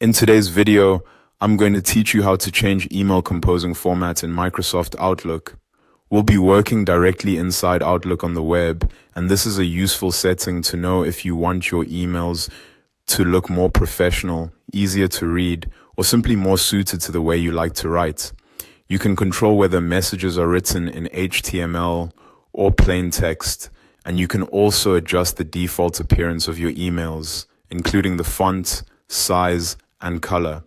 In today's video, I'm going to teach you how to change email composing formats in Microsoft Outlook. We'll be working directly inside Outlook on the web, and this is a useful setting to know if you want your emails to look more professional, easier to read, or simply more suited to the way you like to write. You can control whether messages are written in HTML or plain text, and you can also adjust the default appearance of your emails, including the font, size, and color.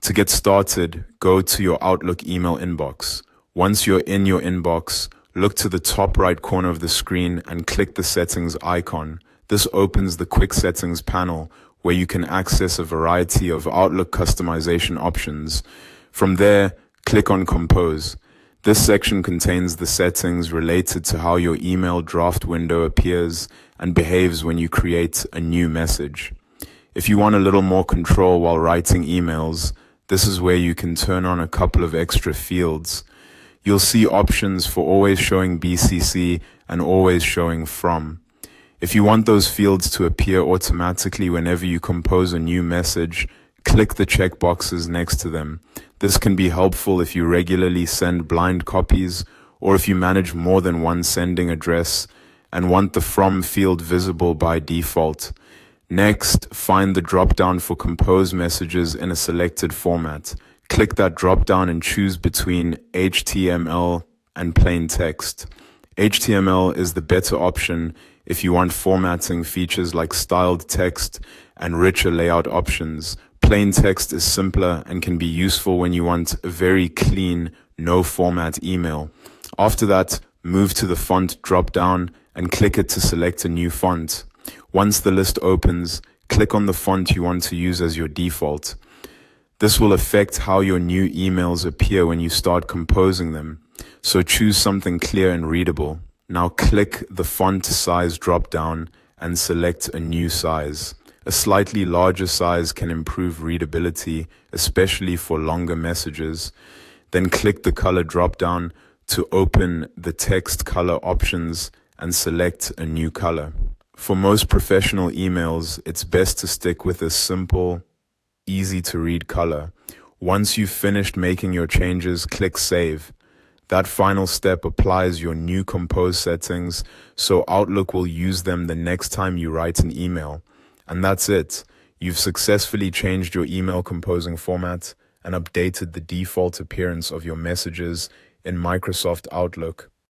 To get started, go to your Outlook email inbox. Once you're in your inbox, look to the top right corner of the screen and click the settings icon. This opens the quick settings panel where you can access a variety of Outlook customization options. From there, click on Compose. This section contains the settings related to how your email draft window appears and behaves when you create a new message. If you want a little more control while writing emails, this is where you can turn on a couple of extra fields. You'll see options for always showing BCC and always showing from. If you want those fields to appear automatically whenever you compose a new message, click the checkboxes next to them. This can be helpful if you regularly send blind copies or if you manage more than one sending address and want the from field visible by default. Next, find the drop-down for compose messages in a selected format. Click that drop-down and choose between HTML and plain text. HTML is the better option if you want formatting features like styled text and richer layout options. Plain text is simpler and can be useful when you want a very clean, no-format email. After that, move to the font drop-down and click it to select a new font. Once the list opens, click on the font you want to use as your default. This will affect how your new emails appear when you start composing them, so choose something clear and readable. Now click the font size drop-down and select a new size. A slightly larger size can improve readability, especially for longer messages. Then click the color drop-down to open the text color options and select a new color. For most professional emails, it's best to stick with a simple, easy-to-read color. Once you've finished making your changes, click Save. That final step applies your new compose settings, so Outlook will use them the next time you write an email. And that's it. You've successfully changed your email composing format and updated the default appearance of your messages in Microsoft Outlook.